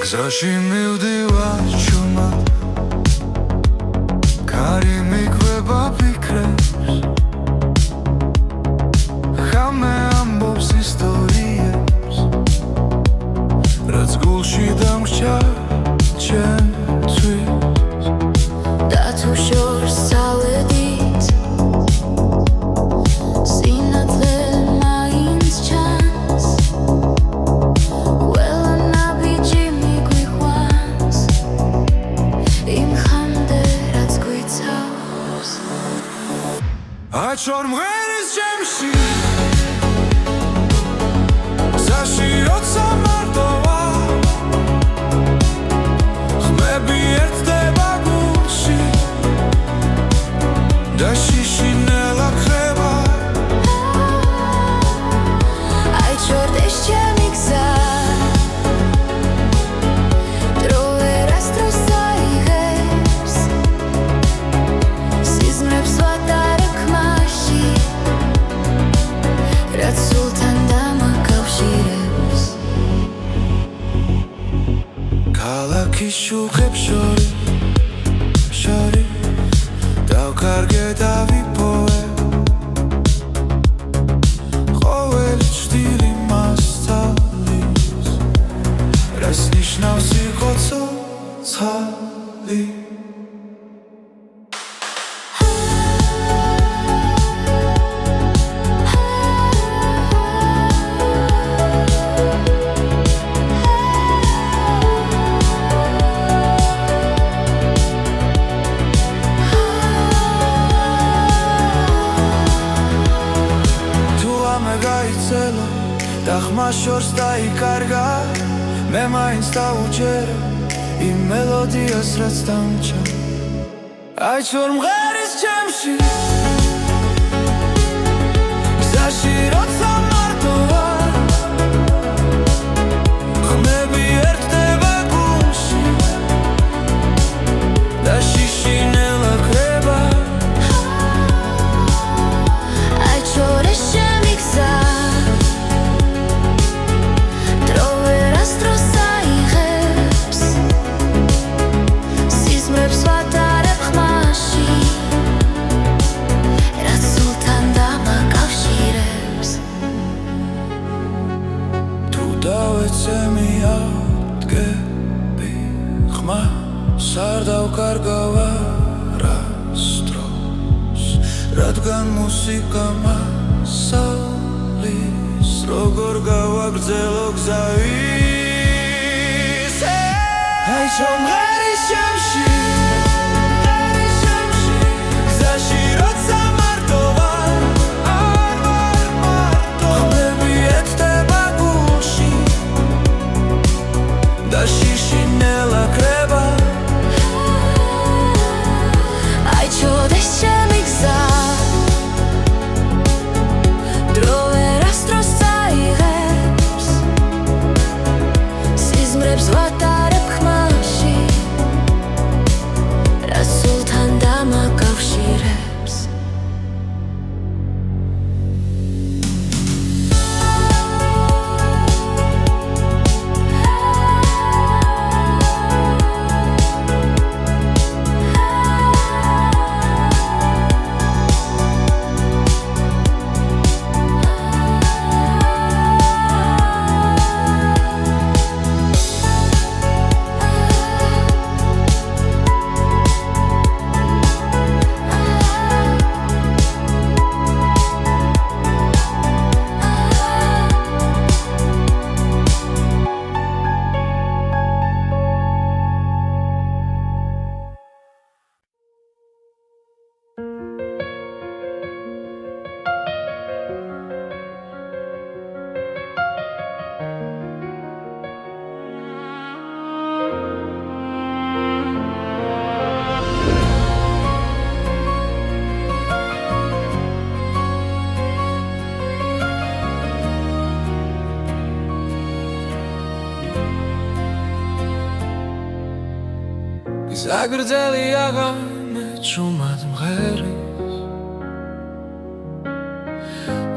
გზაში მივდივარ ჩუმად კარი მიგვება ფიქრებს ხამე ამბობს ისტორიებს რაც გულში დამრჩა ჩემთვის და თუ შორს წავედით სინათლე მაინც ჩანს ყველა ნაბიჯი მიგვიყვანს იმ ხამდე რაც გვიცავს აჩვარ მღერის ჩემში გზაში როცა მარტო ვარ ხმები ერთდება გულში და შიშინელა ხრება აიჩვენდეს ჩემი გზა დრო ვერასდროს აიღებს სიზმრებს ვატარებ ხმაში რაც სულთან დამაკავშირებს ქალაქის შუქებს შორის დავკარგე და ვიპოვე ყოველი ჭრილი მასწავლის რას ნიშნავს იყო ცოცხალი და ხმა შორს დაიკარგა მე მაინც დავუჯერე იმ მელოდიას რაც დამჭა აიჩვენ მღერის ჩემში გზაში როცა მარტო ვარ ხმები ერთდება გულში და შიშინელა ხრება აიჩვენდეს ჩემი გზა არ დავკარგავ არასდროს რადგან მუსიკა მასალის როგორ გავაგრძელო გზა ისე აიჩვენ მღერის ჩემში გზაში როცა მარტო ვარ ხმები ერთდება გულში და შიშინელა ხრება აიჩვენდეს ჩემი გზა დრო ვერასდროს აიღებს სიზმრებს ვატარებ ხმაში რაც სულთან დამაკავშირებს გზაგრძელი აღამე ჩუმად მღერის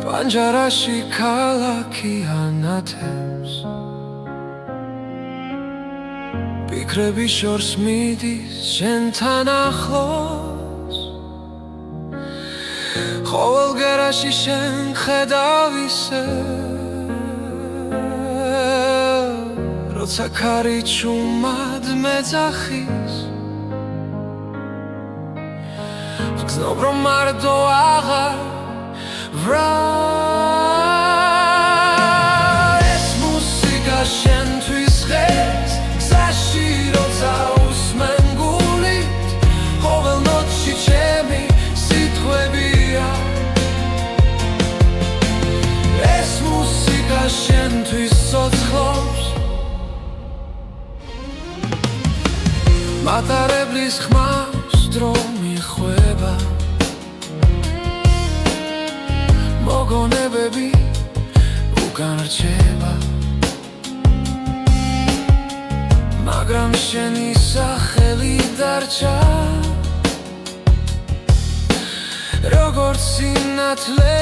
პანჯარაში ქალაქი ანათებს ფიქრები შორს მიდის შენთან ახლოს ყოველ გერაში შენ ხედავ ისე როცა ქარი ჩუმად მეძახის ვგზნობ რომ მარტო აღარ ვრა ეს მუსიკა შენთვის ღერს გზაში როცა უსმენ გულით ყოველ ნოტში ჩემი სიტყვებია ეს მუსიკა შენთვის ცოცხლობს მატარებლის ხმავს დრო მიხვება მოგონებები უკან რჩება მაგრამ შენი სახელი დარჩა როგორც სინათლე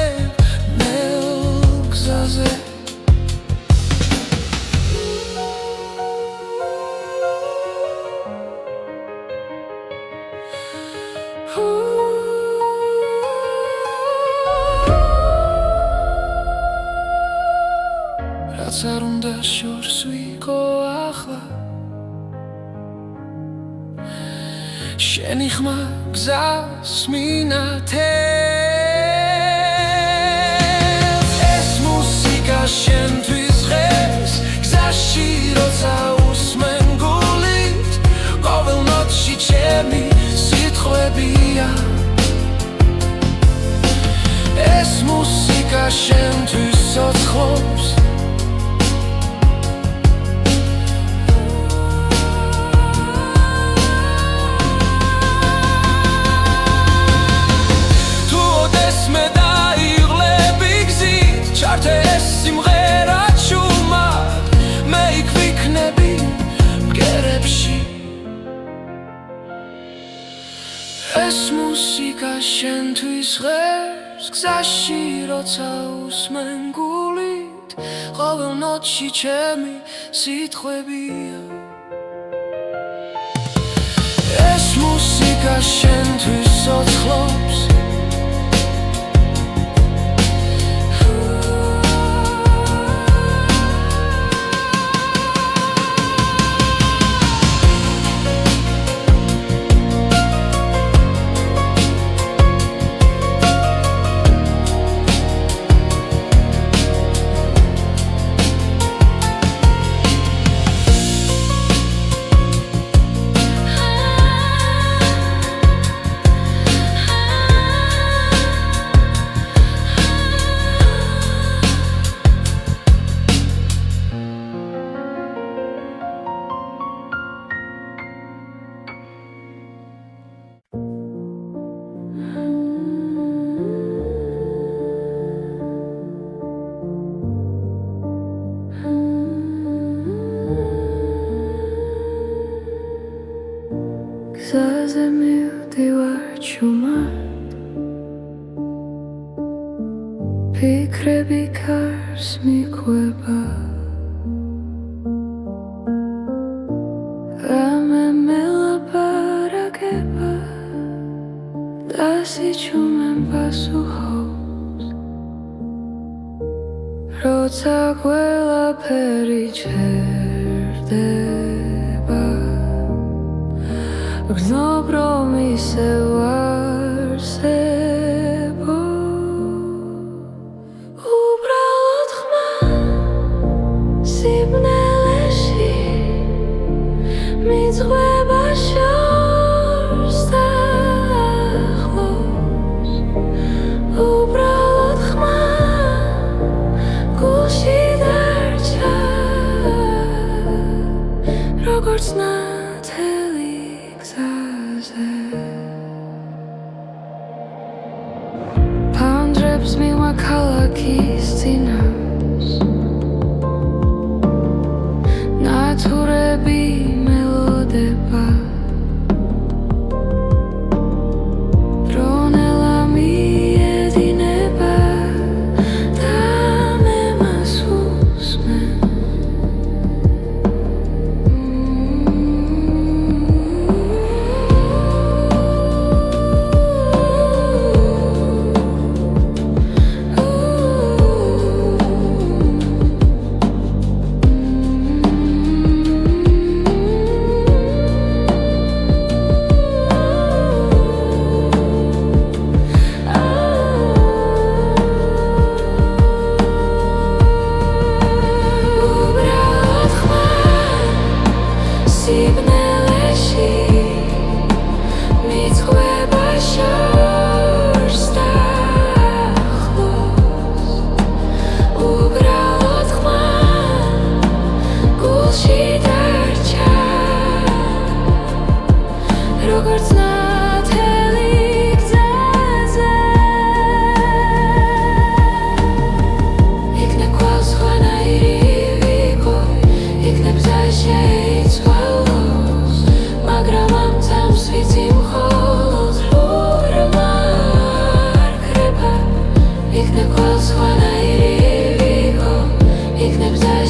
ნელ გზაზე რაც არ უნდა შორს ვიყო ახლა შენი ხმა გზას მინათებს ეს მუსიკა შენთვის ღერს გზაში როცა უსმენ გულით ყოველ ნოტში ჩემი სიტყვებია ეს მუსიკა შენთვის ცოცხლობს ეს სიმღერა ჩუმად მე იქ ვიქნები ბგერებში ეს მუსიკა შენთვის ღერს გზაში როცა უსმენ გულით ყოველ ნოტში ჩემი სიტყვებია ეს მუსიკა შენთვის ცოცხლობს გზაზე მივდივარ ჩუმად ფიქრები ქარს მიყვება რამე მელაპარაკება და სიჩუმენ პასუხობს როცა ყველაფერი ჩერდება გრძნობ რომ ისე ვარსებო უბრალოდ ხმა სიბნელეში მიძღვება შორს და ახლოს უბრალოდ ხმა გულში დარჩა როგორც ნათელი გზაზე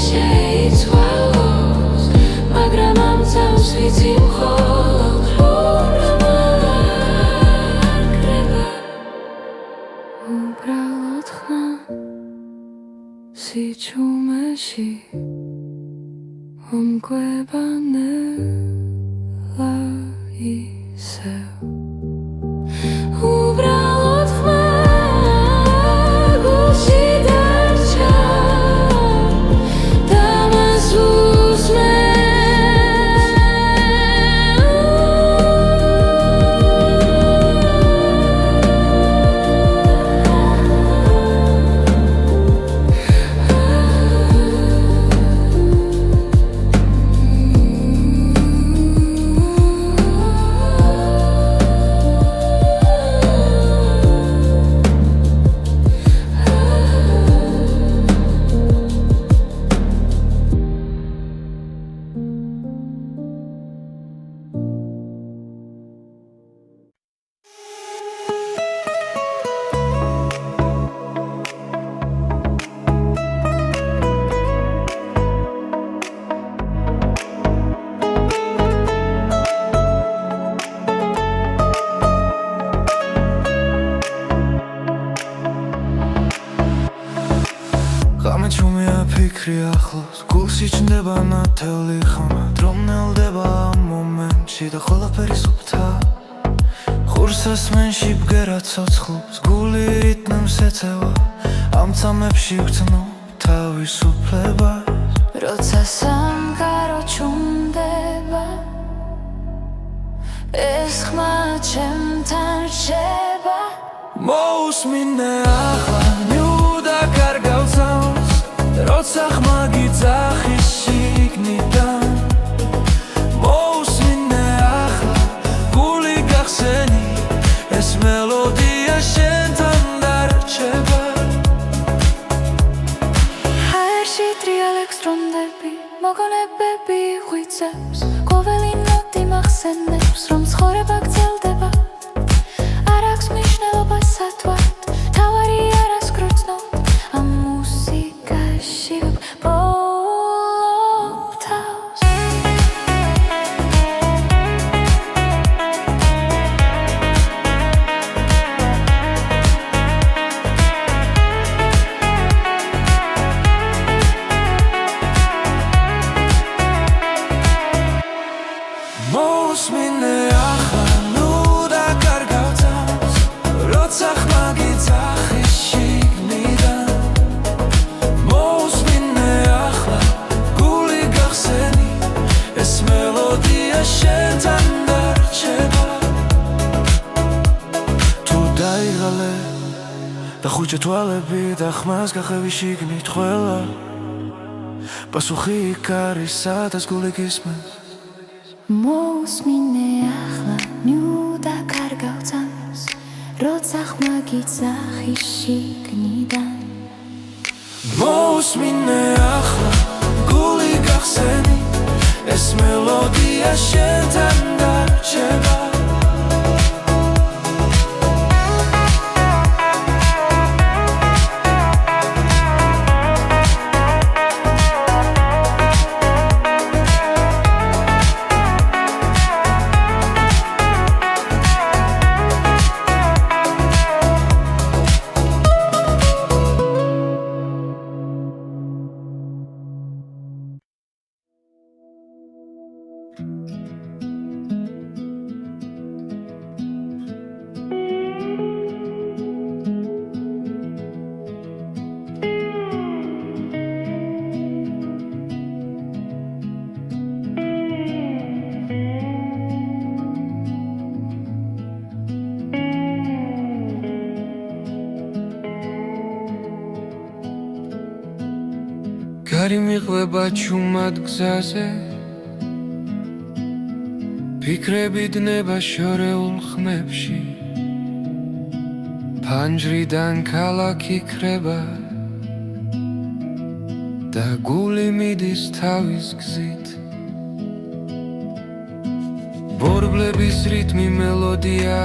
შეიცვალოს მაგრამ ამ წამს ვიცი მხოლოდ უბრალოდ ხმა სიჩუმეში ომკვება ნელა ისევ უბრალოდ ხმა გულში დარჩა და მას უსმენ ღამე ჩუმია ფიქრი ახლოს გულში ჩნდება ნათელი ხმა დრო მნელდება ამ მომენტში და ყველაფერი სუფთა ხურს ასმენში ბგერა ცოცხლობს გული რიტმს ეწევა ამ წამებში ვგრძნობ თავისუფლებას როცა სამყარო ჩუმდება ეს ხმა ჩემთან რჩება მოусმინე ახლა ნიუდა კარგავ წამს როცა ხმა გიძახის შიგნიდან მოусმინე ახლა გული გახსენი ეს მელოდია შენთან დარჩება ჰაერში ტრიალებს დრომდები მოგონებები ღვიძლებს ყოველი ნოტი მახსენებს რომ ცხოვრება გრძელდება არ აქვს მნიშვნელობა სათვალთ თავარი არას გრძნობ ამ მუსიკაში ვბოლობ თავს მოусმინე ახლა ნუდა კარგავ წამს როცა ხმა გიძახის შიგნიდან მოусმინე ახლა გული გახსენი ეს მელოდია შენთან დარჩება თუ დაიღალე და ხუჭე თვალები და ხმას გახევი შიგნით ყველა პასუხი იქ არის სადაც გული გისმენს მოусმინე ახლა ნიუდა კარგავ წამს როცა ხმა გიძახის შიგნიდან მოусმინე ახლა გული გახსენი ეს მელოდია შენთან დარჩება გარი მიყვება ჩუმად გზაზე ფიქრები დნება შორეულ ხმებში ფანჯრიდან ქალაქი ქრება და გული მიდის თავის გზით ბორბლების რიტმი მელოდია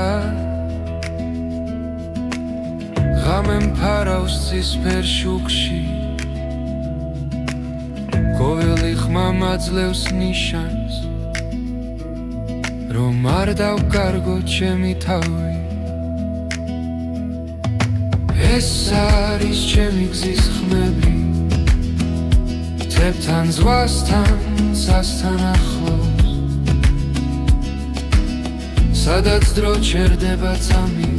ღამე მფარავს ცისფერ შუქში მაძლევს ნიშანს რომ არ დავკარგო ჩემი თავი ეს არის ჩემი გზის ხმები ძებთან ზღვასთან სასთან ახლოს სადაც დრო ჩერდება წამი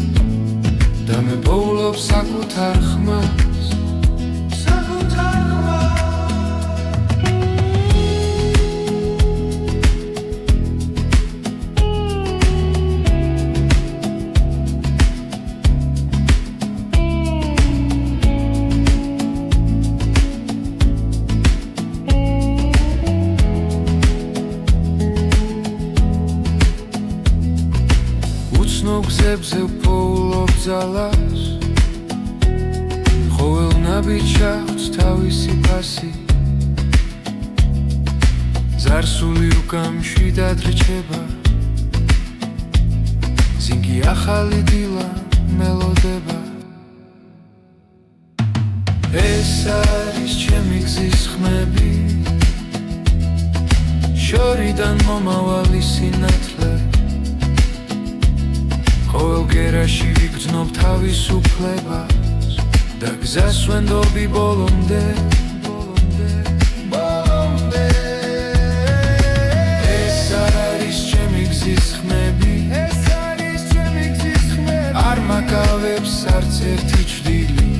და მე პოულობ საკუთარ ხმას გზებზე ვპოულობ ძალას ყოველ ნაბიჯს აქვს თავისი ფასი ზარსული უკამშვიდად რჩება ზინგი ახალი დილა მელოდება ეს არის ჩემი გზის ხმები შორიდან მომავალი სინათლე ყოველ გერაში ვიგრძნობ თავისუფლებას და გზას ვენდობი ბოლომდე ეს არის ჩემი გზის ხმები არ მაკავებს არც ერთი ჭრილი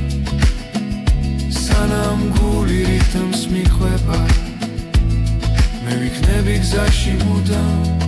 სანამ გული რითმს მიხვება მე ვიქნები გზაში მუდამ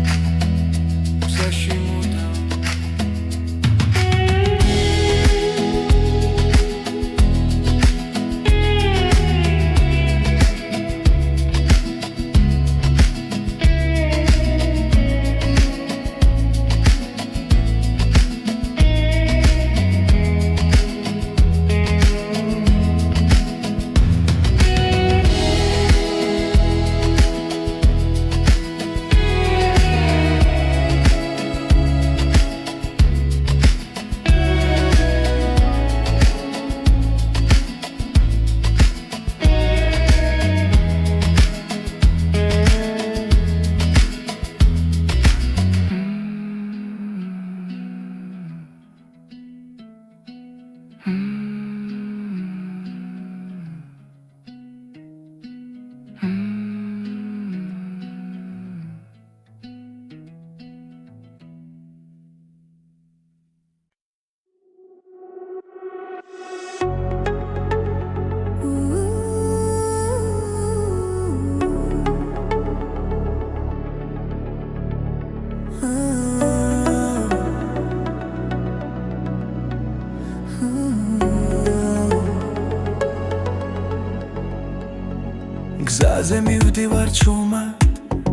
გზაზე მივდივარ ჩუმად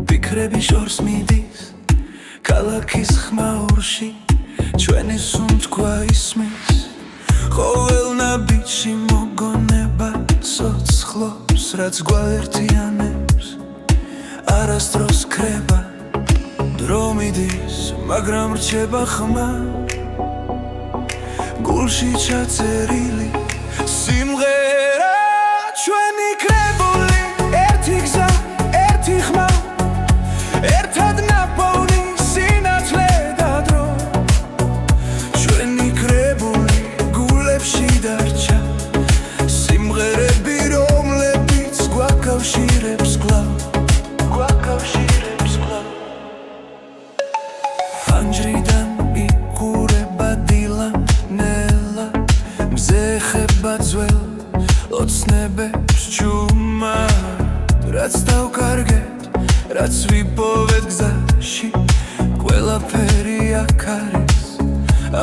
ფიქრები შორს მიდის ქალაქის ხმაურში ჩვენი სუნთქვა ისმის ყოველ ნაბიჯში მოგონება სოცხლობს რაც გვაერთიანებს არასდროს ქრება დრო მიდის მაგრამ რჩება ხმა გულში ჩაწერილი სიმღერა ჩვენი კრებული ერთი გზა ერთი ხმა ერთად ნაპოვნი სინათლე და დრო ჩვენი კრებული გულებში დარჩა სიმღერები რომლებიც გვაკავშირებს კვლავ ფანჯრიდან იყურება დილა ნელა მზე ხება ძველ ოცნებებს ჩუმად რაც დავკარგეთ რაც ვიპოვეთ გზაში ყველაფერი აქ არის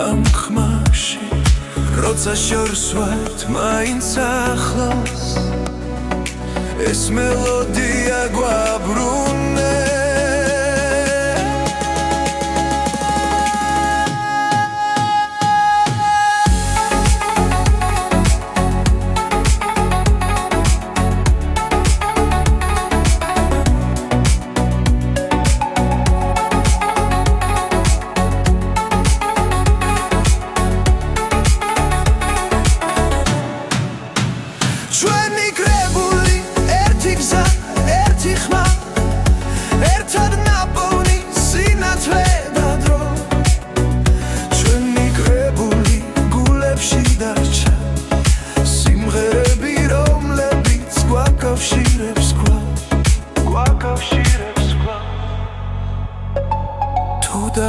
ამ ხმაში როცა შორს ვართ მაინც ახლოს ეს მელოდია გვაბრუნებს ჩვენი კრებული ერთი გზა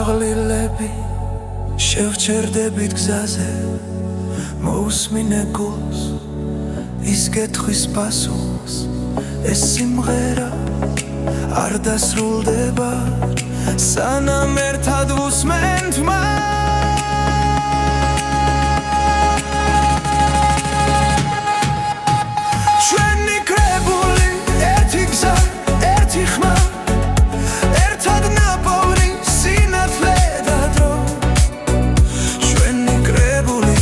საღლილები შევჩერდებით გზაზე მოусმინე გულს ის კითხვის პასუხს ეს სიმღერა არ დასრულდება სანამ ერთად ვუსმენთ ჩვენი კრებული ერთი გზა ერთი ხმა ერთად ნაპოვნი სინათლე და დრო ჩვენი კრებული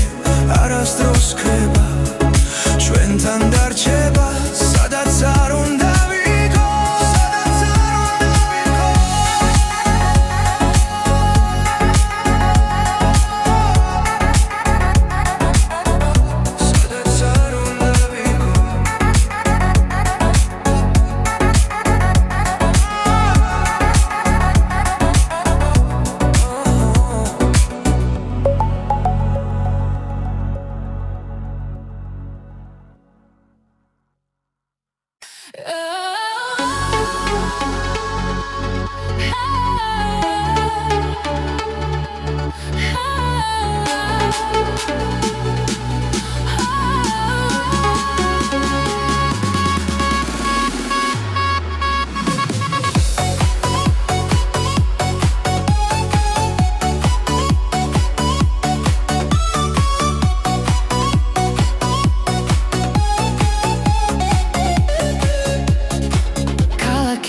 არასდროს ქრება ჩვენთან დარჩება სადაც არ უნდა ვიყო სადაც არ უნდა ვიყო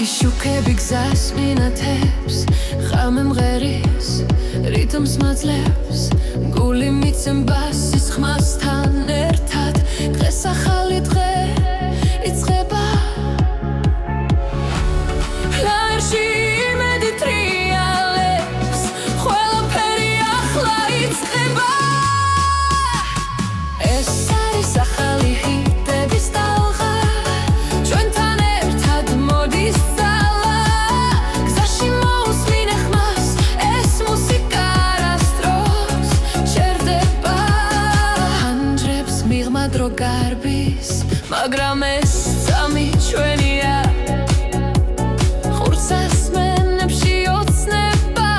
შუქები გზას მინათებს ხამე მღერის რიტმს მაძლევს გული მიცემბას ის ხმასთან ერთად დღეს ახალი დღე იწყება ლაერში იმედი ტრიალებს ყველაფერი ახლა იწყება ეს არის ახალი ჰიტების ტალღა ჩვენთან ერთად მოდის დრო გარბის მაგრამ ეს წამი ჩვენია ხურს ასმენებში ოცნება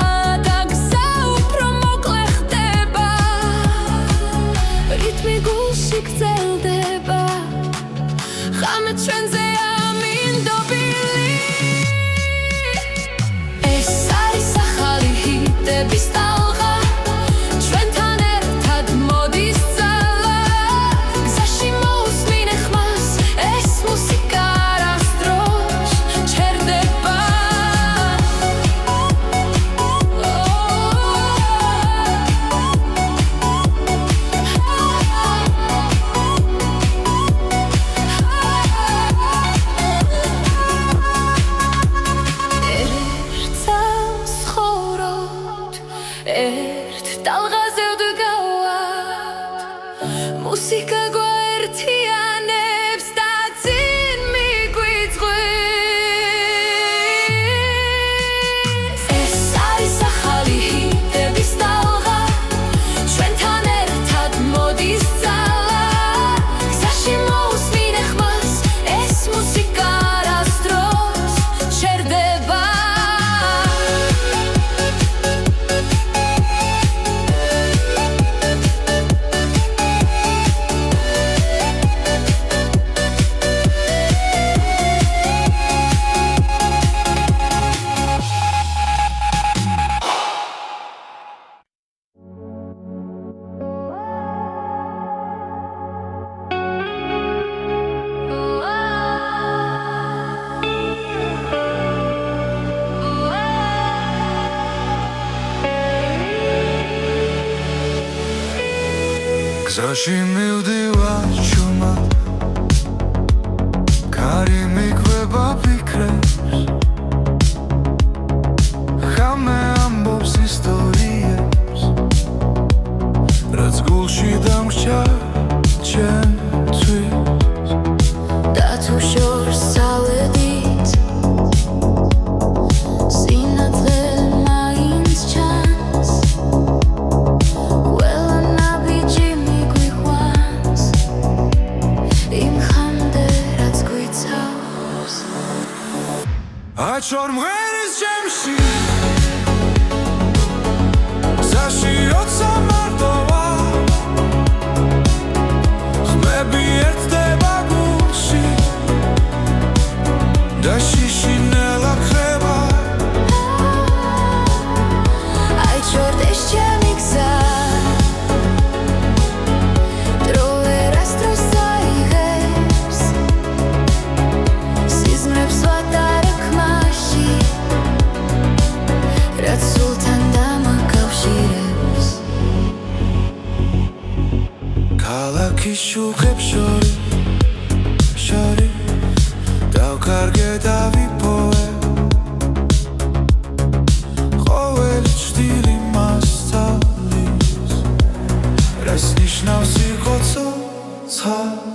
და გზა უფრო მოკლე ხდება რიტმი გულში გრძელდება ხამე ჩვენზე ამინდობილი ეს არის ახალი ჰიტების ტალღა ჩვენთან ერთად მოდის ერთ ტალღაზე ვდგავართ მუსიკა გვაერთიანებს და წინ მიგვიწვევს ეს არის ახალი ჰიტების ტალღა ჩვენთან ერთად მოდის ძალა გზაში მოусმინე ხმას ეს მუსიკა არასდროს ჩერდება გზაში მივდივარ ჩუმად კარი მიგვება ფიქრებს ხამე ამბობს ისტორიებს რაც გულში დამრჩა ჩემთვის და თუ შორს წავედით სინათლე მაინც ჩანს Aç or mujeres jamshi შუქებს შორის დავკარგე დავიპოვე ყოველი ჭრილი მასწავლის რას ნიშნავს იყო ცოცხალი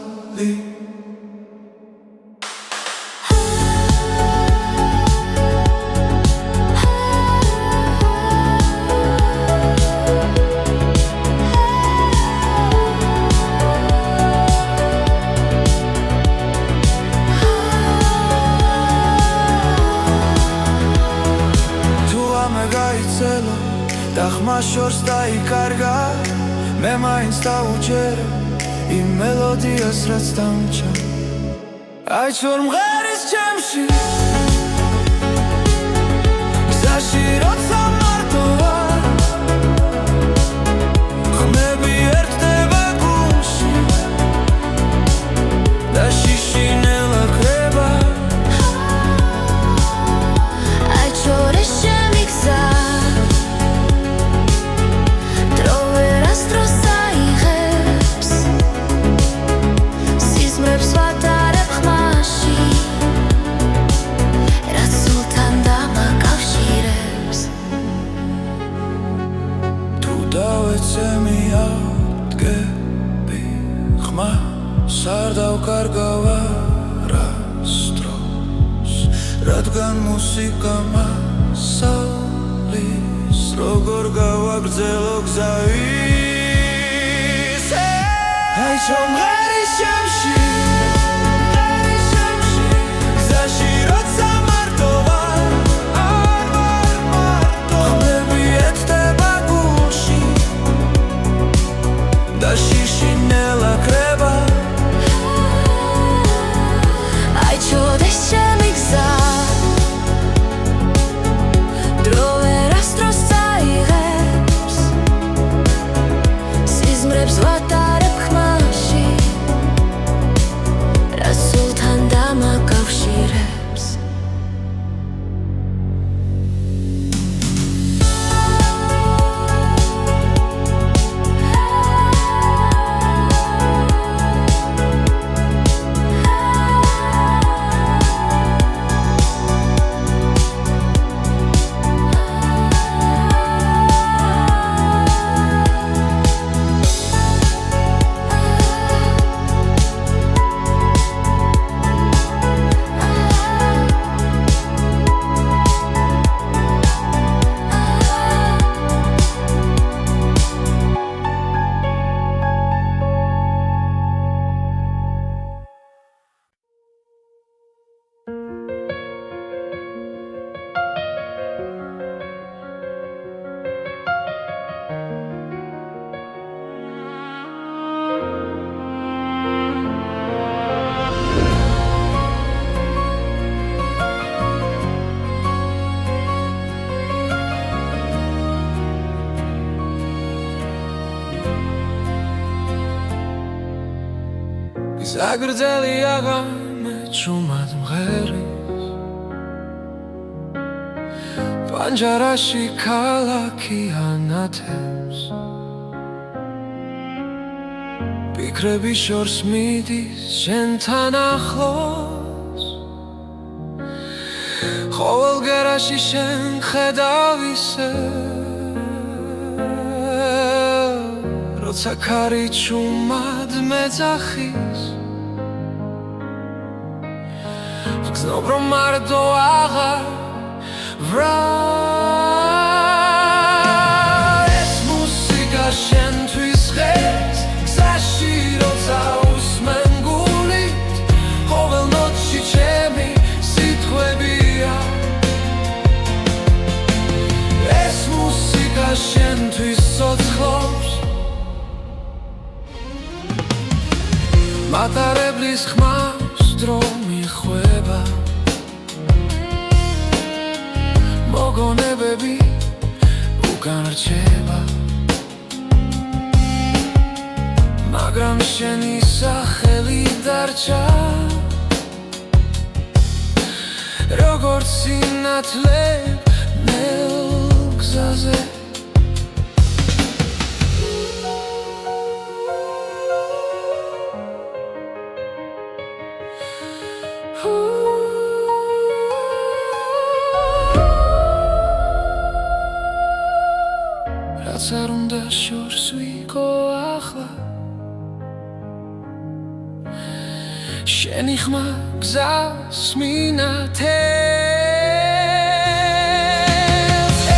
და ხმა შორს დაიკარგა მე მაინც დავუჯერე იმ მელოდიას რაც დამჭა აი ჩორ მღერის ჩემში გზაში როცა მარტო ვარ ხმები ერთდება გულში და შიშინელა კრება აი ჩორ შემი გზა არ დავკარგავ არასდროს რადგან მუსიკა მასალის როგორ გავაგრძელო გზა ისე აი ჩომღერის შემში გზაში როცა მარტო ვარ არ ვარ მარტო ხმები ერთდება გულში და შიშინელა კრება ჩოდეს ჩემი გზა დრო ვერასდროს წაიღებს სიზმრებს ვატარებ ხმაში რაც სულთან დამაკავშირებს ზაგრძელი აღამე ჩუმად მღერის პანჯარაში ქალაქი ანათებს ფიქრები შორს მიდის შენთან ახლოს ყოველ გერაში შენ ხედავ ისე როცა ქარი ჩუმად მეძახის გრძნობ რომ მარტო აღარ ვრალ ეს მუსიკა შენთვის ხეს გზაში როცა უსმენ გულით ყოველ ნოტში ჩემი სიტყვებია ეს მუსიკა შენთვის ცოცხლობს მატარებლის ხმავს დრო მიხვება მოგონებები უკან რჩება მაგრამ შენი სახელი დარჩა როგორც სინათლე ნელ გზაზე შენი ხმა გზას მინათებს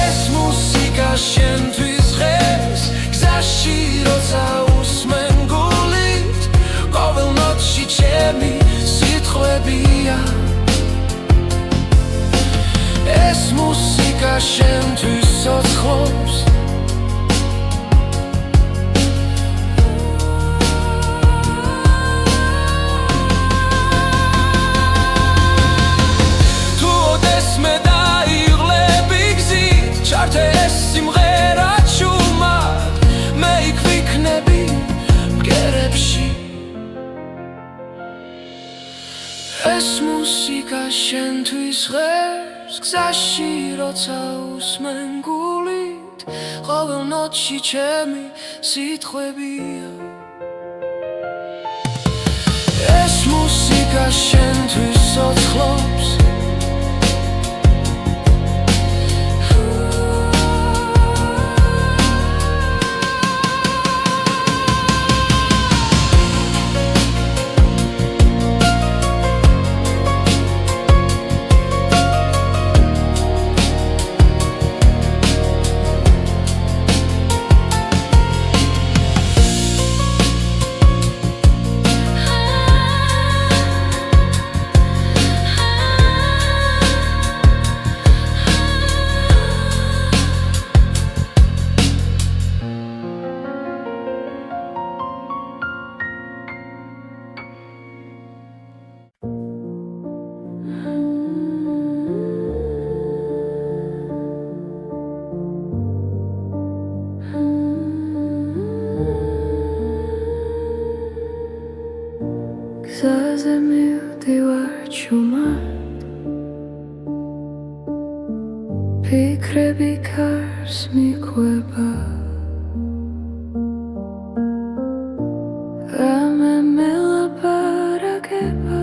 ეს მუსიკა შენთვის ღებს გზაში როცა უსმენ გულით ყოველ ნოტში ჩემი სიტყვებია ეს მუსიკა შენთვის ცოცხლობს ეს სიმღერა ჩუმად მე იქ ვიქნები მგერებში ეს მუსიკა შენთვის ღერს გზაში როცა უსმენ გულით ყოველ ნოტში ჩემი სიტყვებია ეს მუსიკა შენთვის ცოცხლობს გზაზე მივდივარ ჩუმად ფიქრები კარს მიყვება გამემელაპარაკება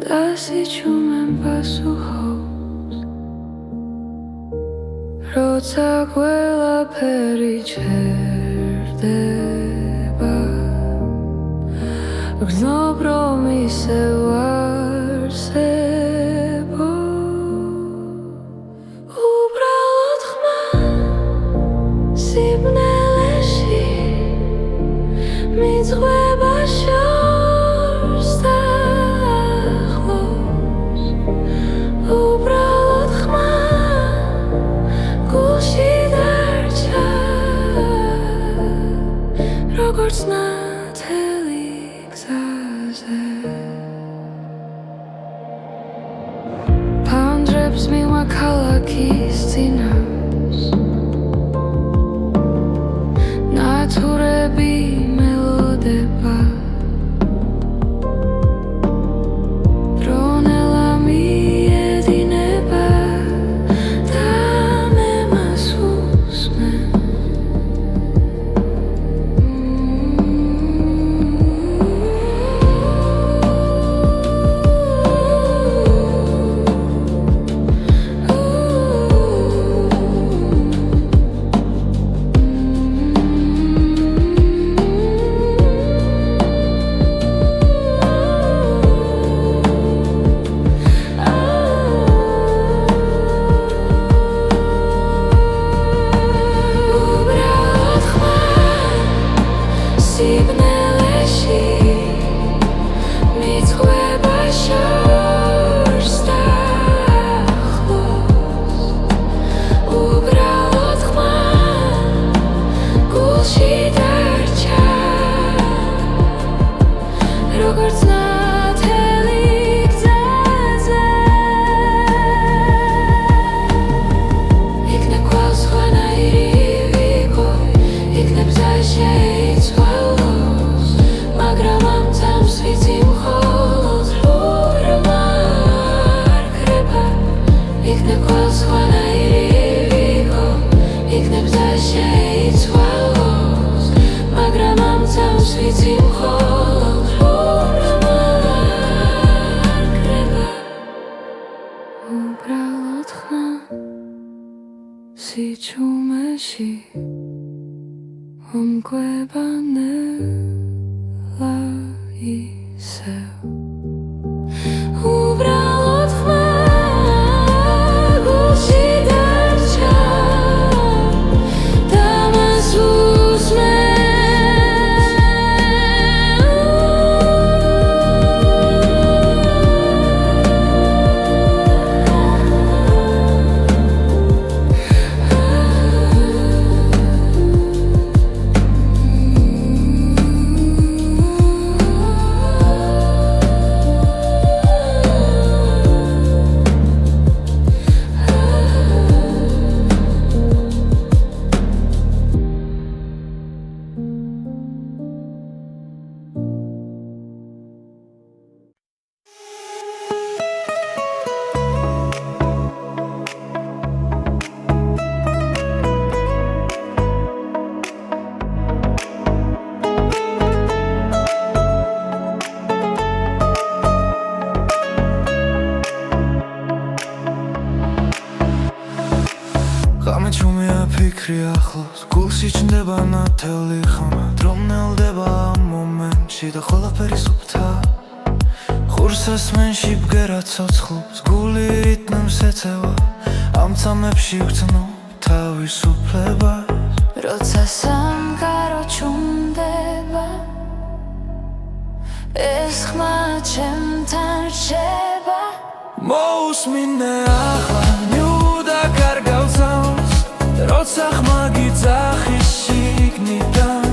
და სიჩუმემ პასუხობს როცა ყველაფერი ჩერდება გრძნობ რომ ისევ არსებო უბრალოდ ხმა სიბნელეში მიძღვება შორს და ახლოს უბრალოდ ხმა გულში დარჩა როგორც ნათელი ფანჯრებს მივა ქალაქის წინავს ნათურები მელოდება დრონელა მიედინება და მე მას უსმენ სიჩუმეში ომკვება ნელა ისევ უბრალოდ ხმა გულში დარჩა და მას უსმენ ღამე ჩუმია ფიქრი ახლოს გულში ჩნდება ნათელი ხმა დრო მნელდება ამ მომენტში და ყველაფერი სუფთა ხურს ესმენში ბგერა ცოცხლობს გული რიტმს ეწევა ამ წამებში ვგრძნობ თავისუფლებას როცა სამყარო ჩუმდება ეს ხმა ჩემთან რჩება მოусმინე ახლა ნიუდა კარგავსავს როცა ხმა გიძახის შიგნიდან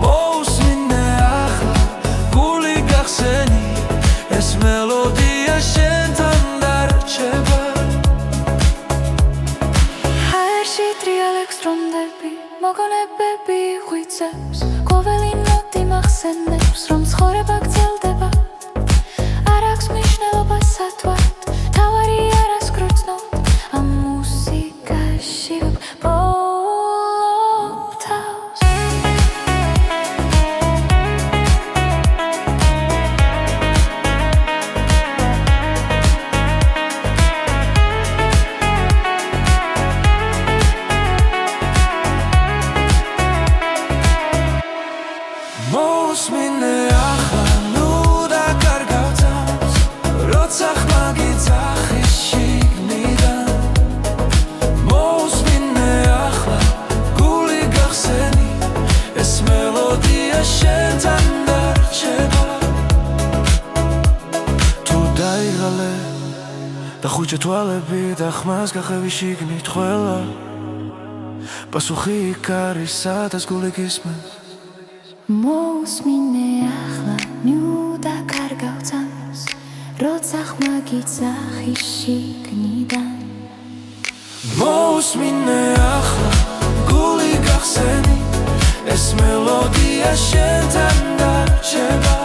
მოусმინე ახლა გული გახსენი ეს მელოდია შენთან დარჩება ჰაერში ტრიალებს დრონდები მოგონებები ღვიძლებს ყოველი ნოტი მახსენებს რომ ცხოვრება გრძელდება არ აქვს მნიშვნელობა სათვალთ თავარი არას გრძნობ ამ მუსიკაში ვბოლობ თავს მოусმინე ახლა ნუდა კარგავსავს როცა ხმა გიძახის შიგნიდან მოусმინე ახლა გული გახსენი ეს მელოდია შენთან დარჩება თუ დაიღალე და ხუჭა თვალები და ხმას გახევი შიგნით ყველა პასუხი იქ არის სადაც გული გისმენს მოусმინე ახლა ნიუდა კარგავსავს როცა ხმა გიძახის შიგნიდან მოусმინე ახლა გული გახსენი ეს მელოდია შენთან დარჩება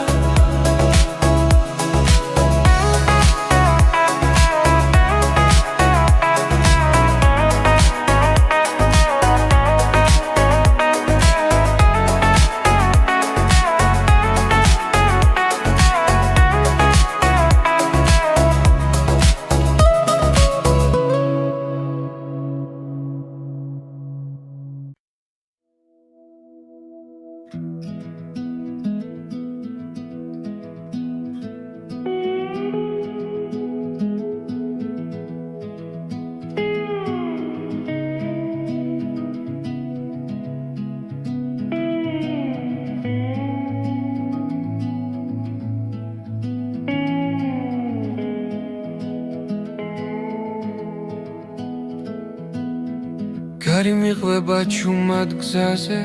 გარი მიყვება ჩუმად გზაზე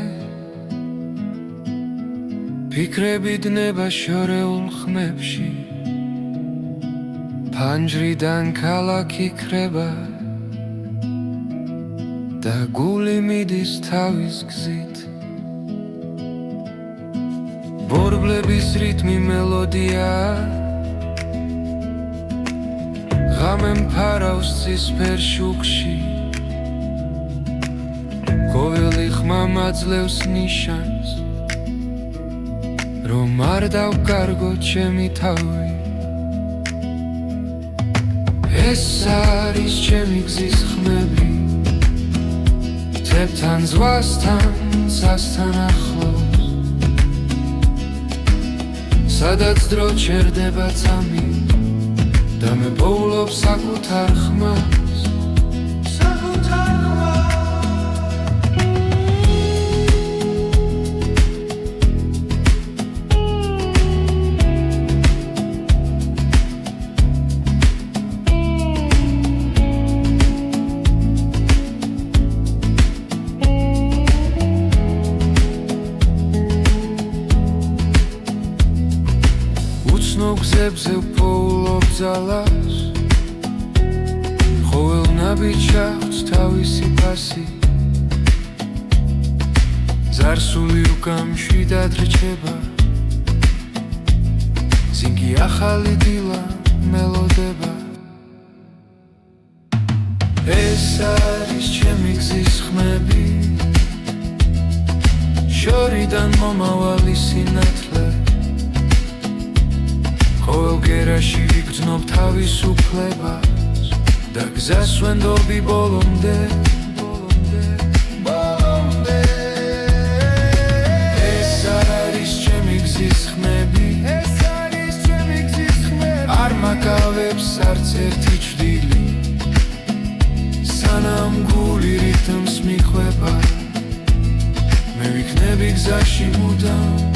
ფიქრები დნება შორეულ ხმებში ფანჯრიდან ქალაქი ქრება და გული მიდის თავის გზით ბორბლების რიტმი მელოდია ღამე მფარავს ცისფერ შუქში ყოველი ხმა მაძლევს ნიშანს რომ არ დავკარგო ჩემი თავი ეს არის ჩემი გზის ხმები ძებთან ზღვასთან სასთან ახლოს სადაც დრო ჩერდება წამი და მე პოულობ საკუთარ ხმას გზებზე ვპოულობ ძალას ყოველ ნაბიჯს აქვს თავისი ფასი ზარსული უკამში დადრჩება ზინგი ახალი დილა მელოდება ეს არის ჩემი გზის ხმები შორიდან მომავალი სინათლე ყოველ გერაში ვიგრძნობ თავისუფლებას და გზას ვენდობი ბოლომდე ეს არის ჩემი გზის ხმები არ მაკავებს არც ერთი ჭრილი სანამ გული რითმს მიყვება მე ვიქნები გზაში მუდამ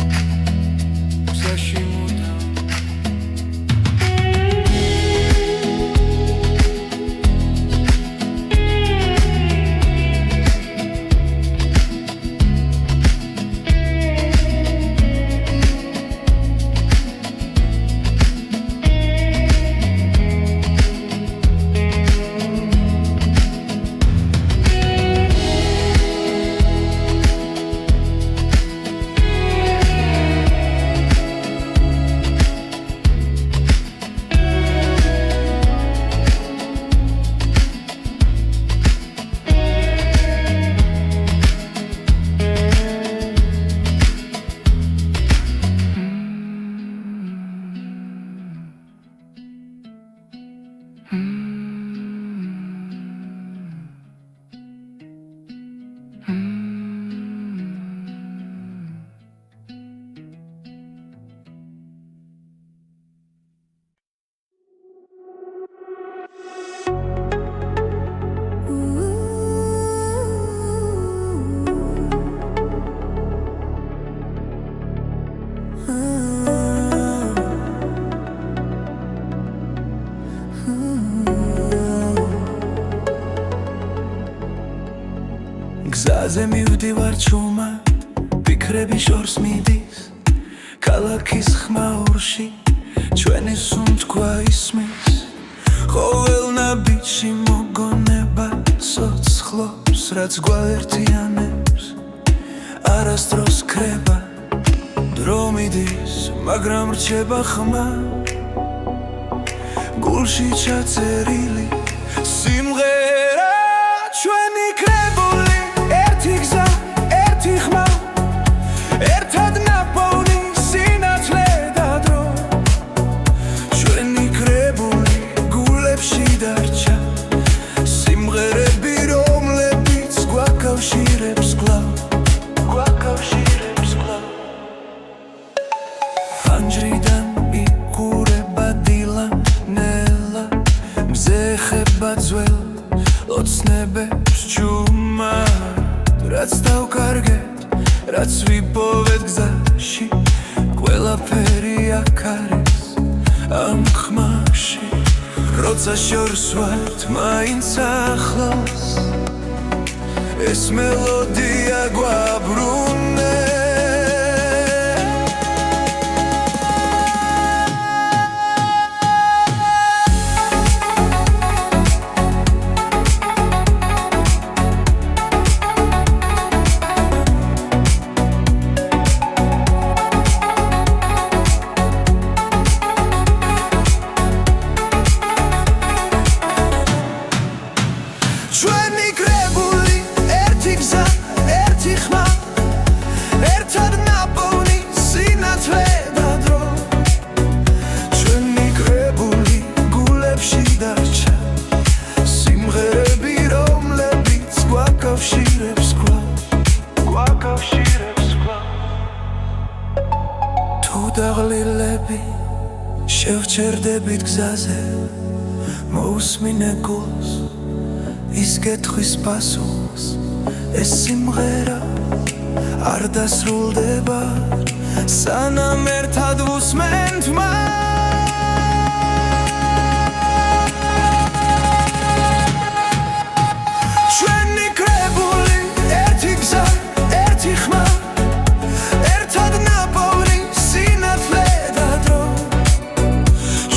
გზაზე მივდივარ ჩუმად ფიქრები შორს მიდის ქალაქის ხმაურში ჩვენი სუნთქვა ისმის ყოველ ნაბიჯში მოგონება სოცხლობს რაც გვაერთიანებს არასდროს ქრება დრო მიდის მაგრამ რჩება ხმა გულში ჩაწერილი სიმღერა ჩვენი კრებული ერთი გზა ერთი ხმა ერთად ნაპოვნი სინათლე და დრო ჩვენი კრებული გულებში დარჩა სიმღერები რომლებიც გვაკავშირებს კვლავ ფანჯრიდან იყურება დილა ნელა მზე ხება ძველ ოცნებებს ჩუმად რაც დავკარგეთ რაც ვიპოვეთ გზაში ყველაფერი აქ არის ამ ხმაში როცა შორს ვართ მაინც ახლოს ეს მელოდია გვაბრუნებს ჩვენი კრებული ერთი გზა ერთი ხმა გზაზე მოусმინე გულს ის კითხვის პასუხს ეს სიმღერა არ დასრულდება სანამ ერთად ვუსმენთ ჩვენი კრებული ერთი გზა ერთი ხმა ერთად ნაპოვნი სინათლე და დრო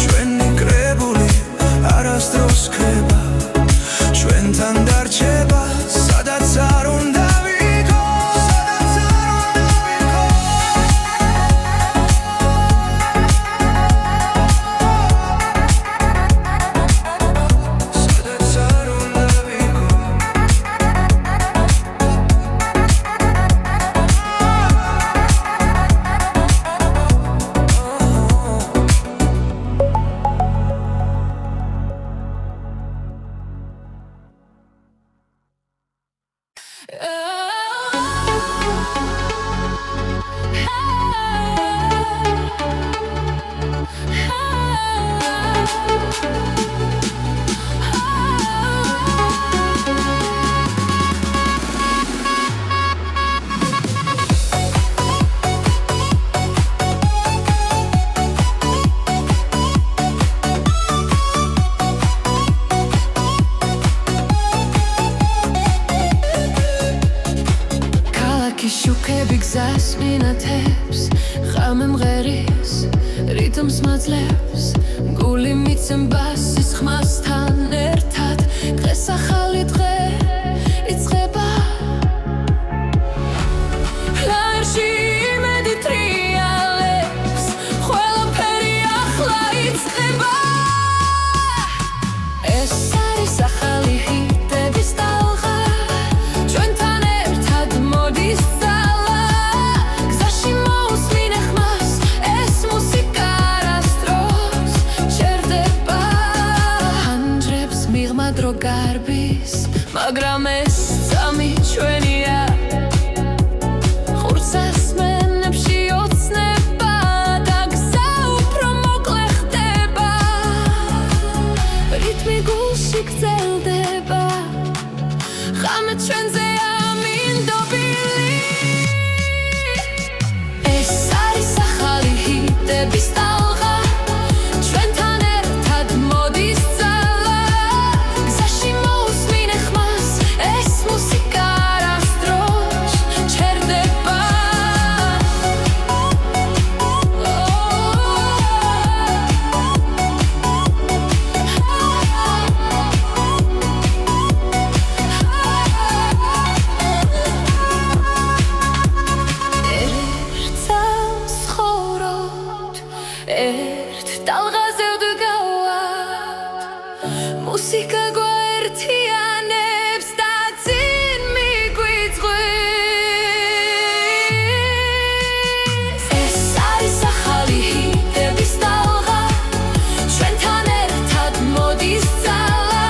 ჩვენი კრებული არასდროს ქრება ჩვენთან დარჩება სადაც არ უნდა ვიყო სადაც არ უნდა ვიყო შუქები გზას მინათებს ხამე მღერის რიტმს მაძლევს გული მიცემბას ის ხმასთან ერთად დღეს ახალი დღე იწყება ლაერში იმედი ტრიალებს ყველაფერი ახლა იწყება ეს არის ახალი ჰიტების ტალღა ჩვენთან ერთად მოდის დრო გარბის მაგრამ ეს წამი ჩვენია ხურს ასმენებში ოცნება და გზა უფრო მოკლე ხდება რიტმი გულში გრძელდება ხამე ჩვენზე ამინდობილი ეს არის ახალი ჰიტების ტალღა ჩვენთან ერთად მოდის ერთ ტალღაზე ვდგავართ მუსიკა გვაერთიანებს და წინ მიგვიწვევს ეს არის ახალი ჰიტების ტალღა ჩვენთან ერთად მოდის ძალა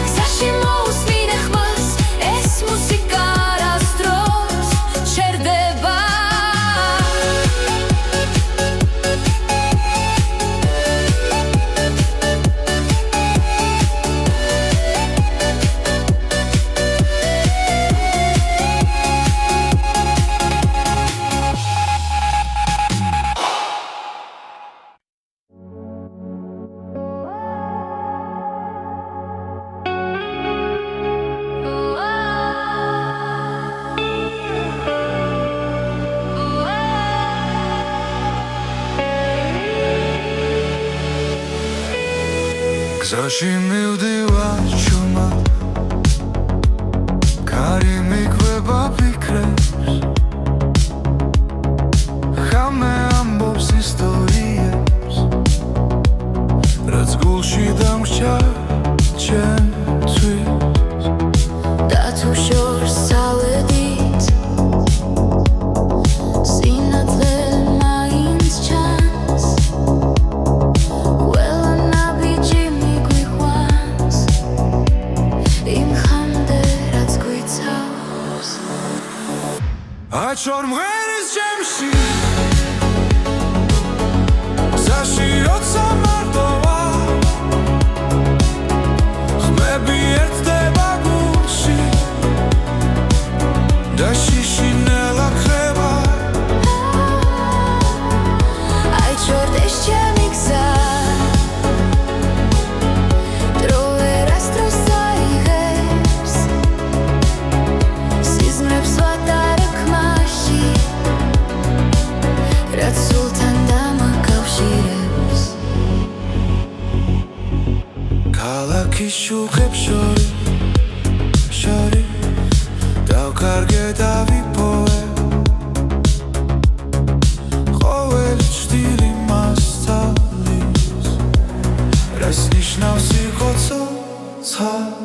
გზაში მოусმინე ხმას ეს მუსიკა არასდროს ჩერდება გზაში მივდივარ ჩუმად კარი მიგვება ფიქრებს ხამე ამბობს ისტორიებს რაც გულში დამრჩა ჩემთვის და თუ შორს წავედით სინათლე მაინც ჩანს აჩორ მღერის ჩემში გზაში როცა მარტო ვარ ქალაქის შუქებს შორის დავკარგე და ვიპოვე ყოველი ჭდილი მასწავლის რას ნიშნავს იყო ცოცხალი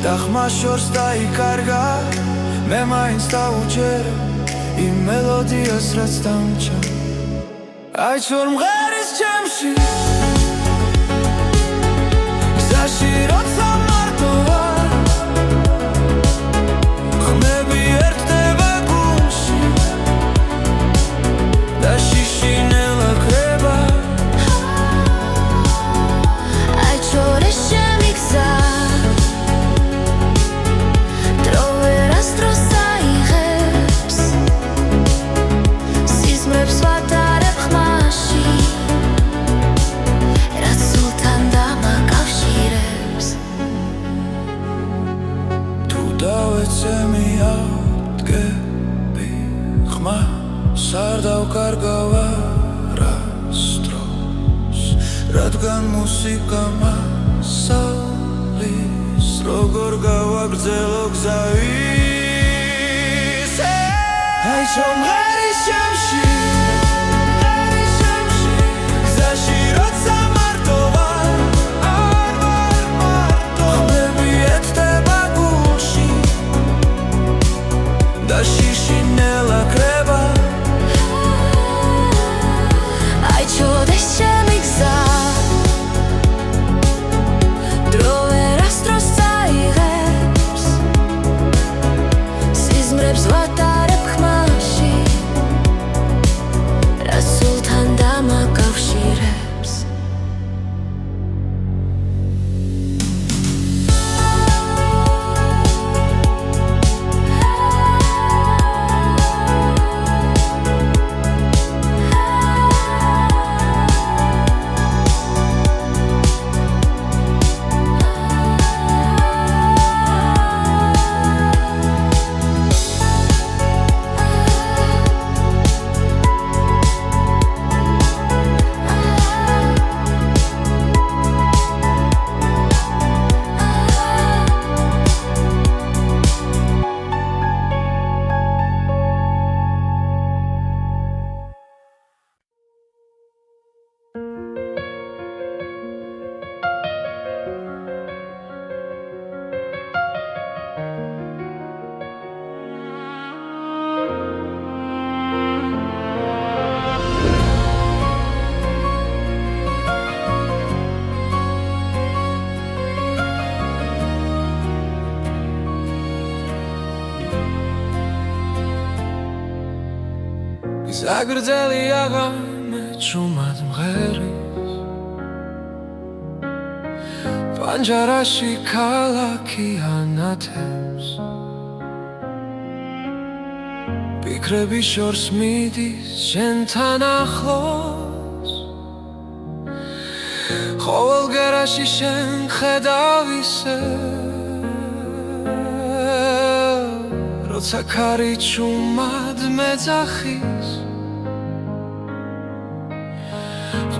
და ხმა შორს დაიკარგა მე მაინც დავუჯერე იმ მელოდიას რაც დამჭა აი ჩორ მღერის ჩემში გზაში როცა მარტო ვარ ხმები ერთდება გულში და შიშინელა ქრება აი ჩორ ეს ჩემი გზა არ დავკარგავ არასდროს რადგან მუსიკა მასალის როგორ გავაგრძელო გზავის აი ჩომღერის ჩემში გზაში როცა მარტო ვარ არ ვარ მარტო ხმები ერთდება გულში და შიშინელა ქრება ჩოდეს ჩემი გზა დრო ვერასდროს წაიღებს სიზმრებს ვატარებ ხმაში რაც სულთან დამაკავშირებს საგრძელი აღამე ჩუმად მღერის პანჯარაში ქალაქი ანათებს ფიქრები შორს მიდის შენთან ახლოს ყოველ გერაში შენ ხედავ ისე როცა ქარი ჩუმად მეძახის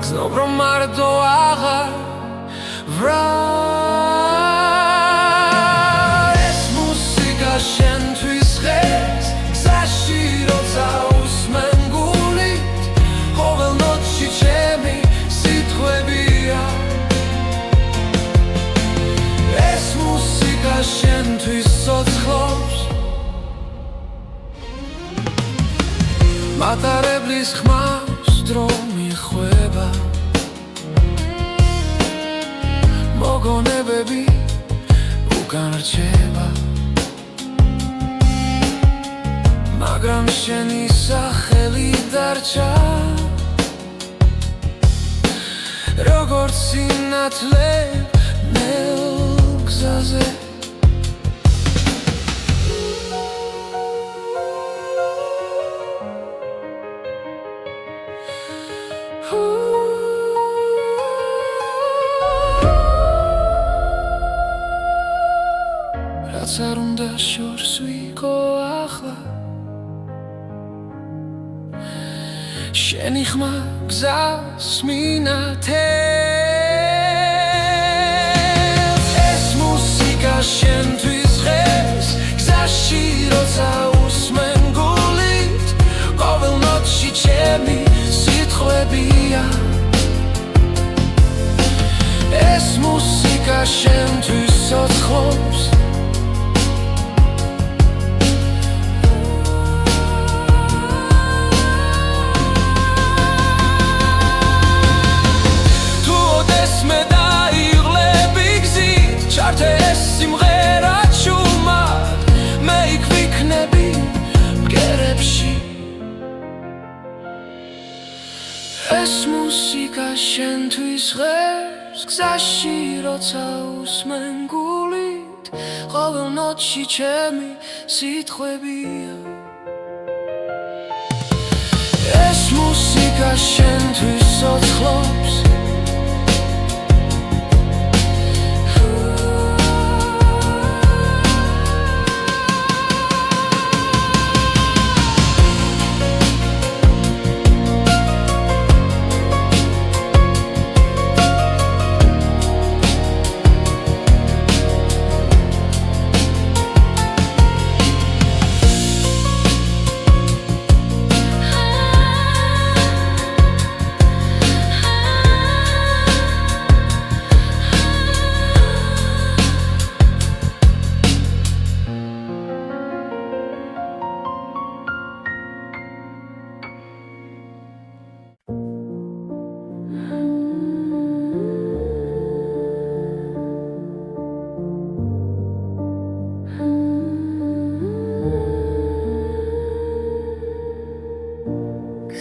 გზნობ რომ მარტო აღარ ვრარ ეს მუსიკა შენთვის ხეს გზაში როცა უსმენ გულით ყოველ ნოტში ჩემი სიტყვებია ეს მუსიკა შენთვის ცოცხლობს მატარებლის ხმას დრო მიხვება მოგონებები უკან რჩება მაგრამ შენი სახელი დარჩა როგორც სინათლე ნელ გზაზე შენი ხმა გზას მინათებს ეს მუსიკა შენთვის ღებს გზაში როცა უსმენ გულით ყოველ ნოტში ჩემი სიტყვებია ეს მუსიკა შენთვის ცოცხლობს ჩართე ეს სიმღერა ჩუმად მე იქ ვიქნები ბგერებში ეს მუსიკა შენთვის ღებს გზაში როცა უსმენ გულით ყოველ ნოტში ჩემი სიტყვებია ეს მუსიკა შენთვის ცოცხლობს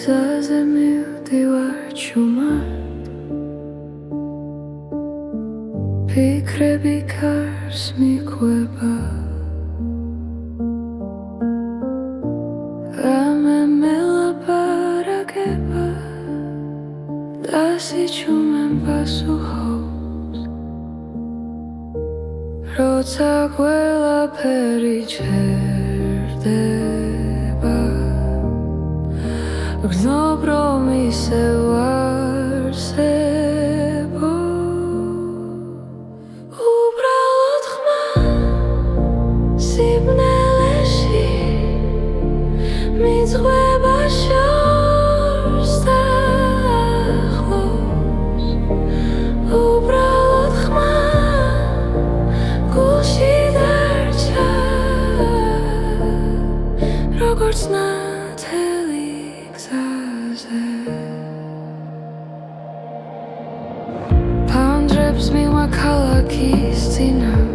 გზაზე მივდივარ ჩუმად ფიქრები კარს მიყვება რამე მელაპარაკება და სიჩუმემ პასუხობს როცა ყველაფერი ჩერდება გრძნობ რომ ისევ არსებო უბრალოდ ხმა სიბნელეში მიძღვება შორს და ახლოს უბრალოდ ხმა გულში დარჩა როგორც ნათელი Poundreps me my ქალაქის წინა